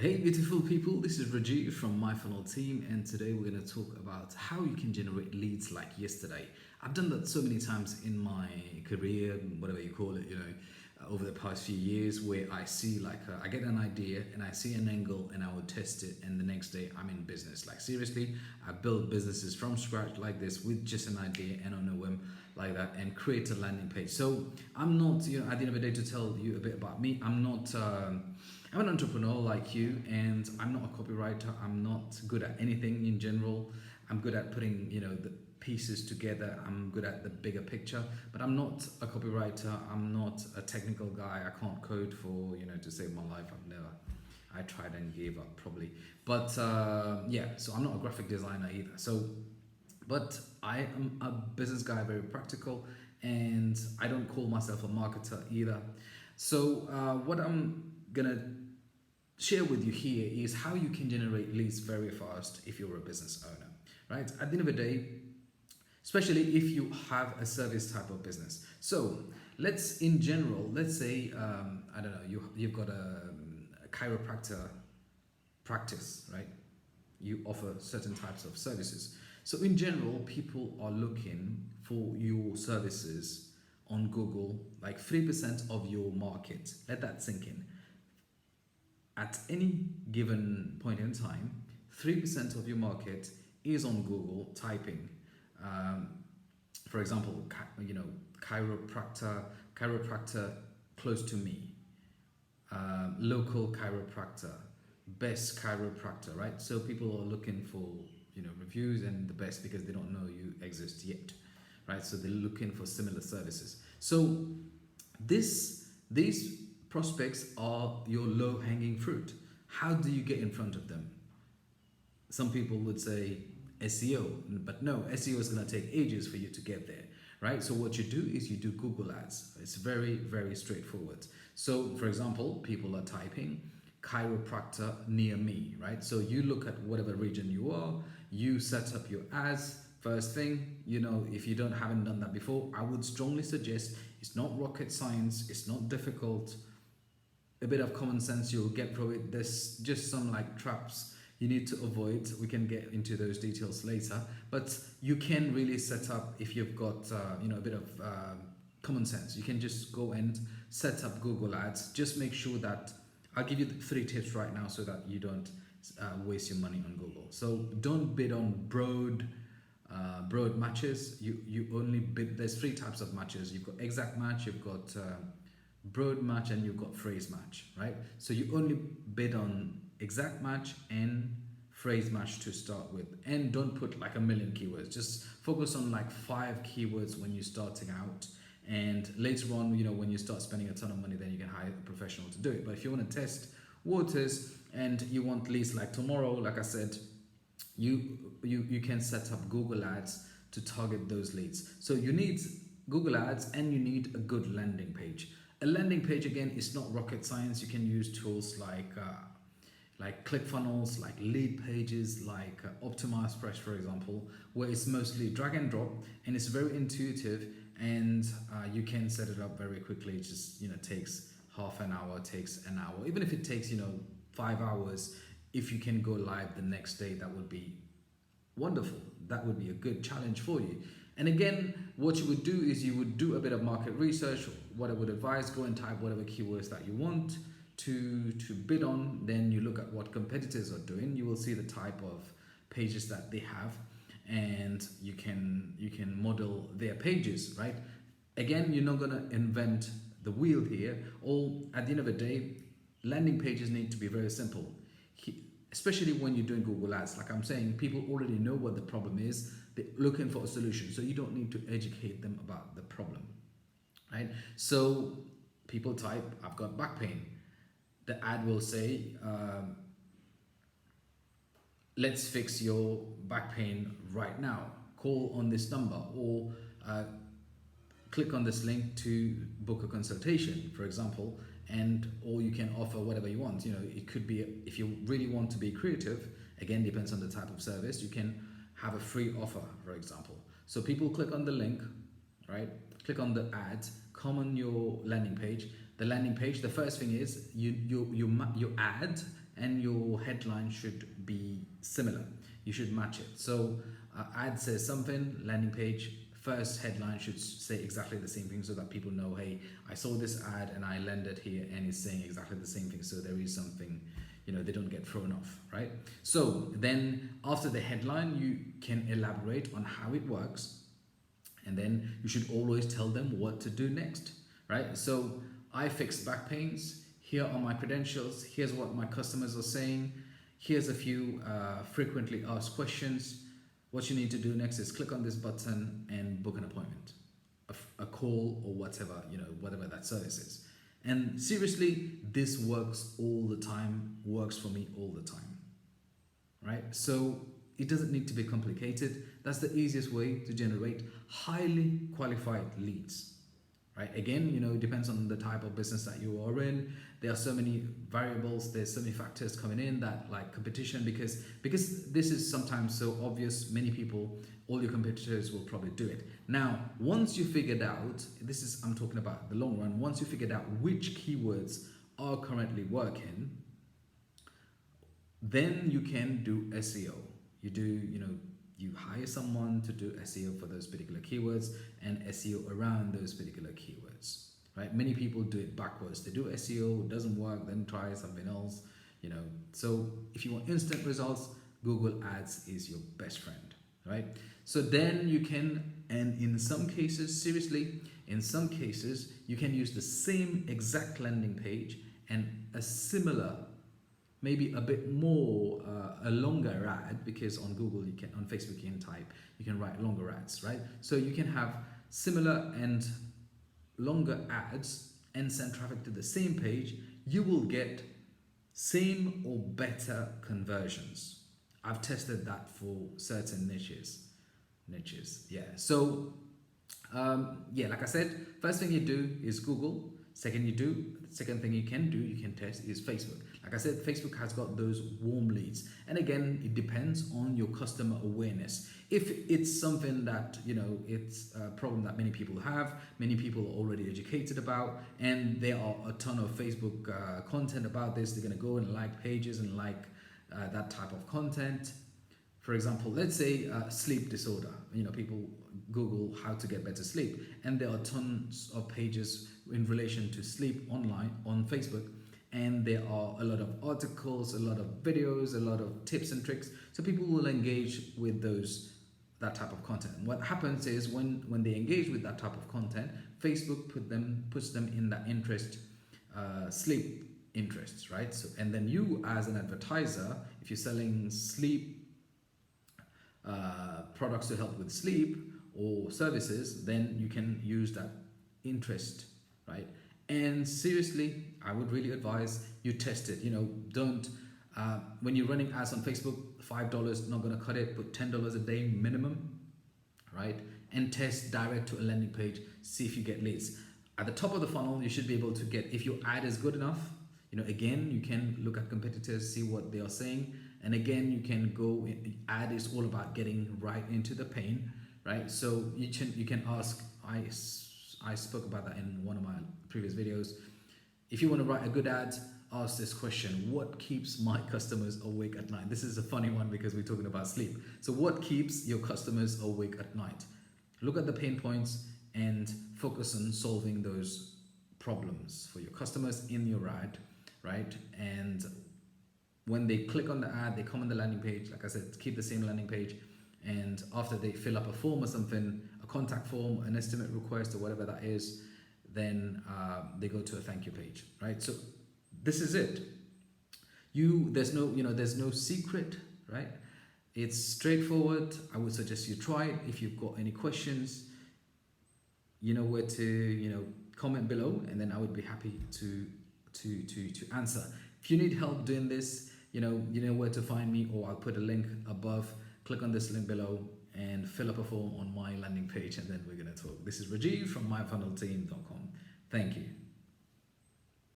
Hey beautiful people, this is Rajeev from My Funnel Team, and today we're going to talk about how you can generate leads like yesterday. I've done that so many times in my career, whatever you call it, over the past few years, where I see I get an idea and I see an angle and I will test it, and the next day I'm in business. Like seriously, I build businesses from scratch like this with just an idea and on a whim like that, and create a landing page. So I'm not, at the end of the day, to tell you a bit about me, I'm not. I'm an entrepreneur like you, and I'm not a copywriter. I'm not good at anything in general. I'm good at putting, the pieces together. I'm good at the bigger picture, but I'm not a copywriter. I'm not a technical guy. I can't code for, to save my life. I've never. I tried and gave up probably. But yeah, so I'm not a graphic designer either. So, but I am a business guy, very practical, and I don't call myself a marketer either. So what I'm gonna share with you here is how you can generate leads very fast if you're a business owner, right? At the end of the day, especially if you have a service type of business. So let's say, I don't know, you've got a chiropractor practice, right? You offer certain types of services. So in general, people are looking for your services on Google, like 3% of your market. Let that sink in. At any given point in time, 3% of your market is on Google typing. Um, for example, chiropractor close to me, local chiropractor, best chiropractor, right? So people are looking for reviews and the best because they don't know you exist yet, right? So they're looking for similar services. So these prospects are your low hanging fruit. How do you get in front of them? Some people would say SEO, but no, SEO is going to take ages for you to get there, right? So what you do is you do Google ads. It's very, very straightforward. So for example, people are typing chiropractor near me, right? So you look at whatever region you are, you set up your ads. First thing, if you haven't done that before, I would strongly suggest, it's not rocket science, it's not difficult. A bit of common sense, you'll get through it. There's just some traps you need to avoid. We can get into those details later, but you can really set up, if you've got a bit of common sense, you can just go and set up Google ads. Just make sure that I'll give you the 3 tips right now so that you don't waste your money on Google. So don't bid on broad matches. You only bid. There's 3 types of matches. You've got exact match, you've got broad match, and you've got phrase match, right? So you only bid on exact match and phrase match to start with, and don't put like a million keywords. Just focus on 5 keywords when you're starting out, and later on, when you start spending a ton of money, then you can hire a professional to do it. But if you want to test waters and you want leads like tomorrow, like I said, you can set up Google ads to target those leads. So you need Google ads and you need a good landing page. A landing page, again, is not rocket science. You can use tools like ClickFunnels, like lead pages, like OptimizePress, for example, where it's mostly drag and drop and it's very intuitive, and you can set it up very quickly. It just takes half an hour, takes an hour. Even if it takes 5 hours, if you can go live the next day, that would be wonderful. That would be a good challenge for you. And again, what you would do is you would do a bit of market research. What I would advise, go and type whatever keywords that you want to bid on. Then you look at what competitors are doing. You will see the type of pages that they have, and you can model their pages, right? Again, you're not going to invent the wheel here. At the end of the day, landing pages need to be very simple, especially when you're doing Google ads. Like I'm saying, people already know what the problem is. They're looking for a solution, so you don't need to educate them about the problem, right? So people type, I've got back pain. The ad will say, let's fix your back pain right now. Call on this number, or click on this link to book a consultation, for example, or you can offer whatever you want. It could be, if you really want to be creative, again, depends on the type of service, you can have a free offer, for example. So people click on the link, right? Click on the ad, come on your landing page. The landing page, the first thing is your ad and your headline should be similar. You should match it. So ad says something, landing page, first headline should say exactly the same thing so that people know, hey, I saw this ad and I landed here and it's saying exactly the same thing. So there is something, they don't get thrown off, right? So then after the headline, you can elaborate on how it works. And then you should always tell them what to do next, right? So I fixed back pains. Here are my credentials. Here's what my customers are saying. Here's a few frequently asked questions. What you need to do next is click on this button and book an appointment, a call or whatever, whatever that service is. And seriously, this works all the time, works for me all the time, right? So it doesn't need to be complicated. That's the easiest way to generate highly qualified leads, right? Again, it depends on the type of business that you are in. There are so many variables, there's so many factors coming in, that like competition, because this is sometimes so obvious, many people, all your competitors will probably do it. Now, once you figured out, I'm talking about the long run, once you figured out which keywords are currently working, then you can do SEO. You hire someone to do SEO for those particular keywords and SEO around those particular keywords, right? Many people do it backwards. They do SEO, doesn't work, then try something else, So if you want instant results, Google Ads is your best friend, right? So then you can, and in some cases, seriously, in some cases, you can use the same exact landing page and a similar, maybe a bit more, a longer ad, because on Google, on Facebook, you can write longer ads, right? So you can have similar and longer ads and send traffic to the same page. You will get same or better conversions. I've tested that for certain niches. Yeah. So, like I said, first thing you do is Google. Second thing you can test is Facebook. Like I said, Facebook has got those warm leads. And again, it depends on your customer awareness. If it's something that, it's a problem that many people have, many people are already educated about, and there are a ton of Facebook content about this, they're going to go and like pages and like that type of content. For example, let's say sleep disorder. People Google how to get better sleep, and there are tons of pages in relation to sleep online on Facebook, and there are a lot of articles, a lot of videos, a lot of tips and tricks. So people will engage with that type of content. What happens is when they engage with that type of content, Facebook puts them in that interest, sleep interests, right? So, and then you as an advertiser, if you're selling sleep products to help with sleep or services, then you can use that interest, right? And seriously, I would really advise you test it. Don't when you're running ads on Facebook, $5 not going to cut it. Put $10 a day minimum, right? And test direct to a landing page. See if you get leads. At the top of the funnel, you should be able to get, if your ad is good enough. Again, you can look at competitors, see what they are saying. And again, you can go, ad is all about getting right into the pain, right? So you can ask, I spoke about that in one of my previous videos. If you want to write a good ad, ask this question: what keeps my customers awake at night? This is a funny one because we're talking about sleep. So what keeps your customers awake at night? Look at the pain points and focus on solving those problems for your customers in your ad, right? And when they click on the ad, they come on the landing page. Like I said, keep the same landing page. And after they fill up a form or something, a contact form, an estimate request or whatever that is, then they go to a thank you page, right? So this is it. There's no secret, right? It's straightforward. I would suggest you try it. If you've got any questions, you know where to, comment below, and then I would be happy to answer. If you need help doing this, you know where to find me, or I'll put a link above. Click on this link below and fill up a form on my landing page, and then we're going to talk. This is Rajeev from myfunnelteam.com. Thank you.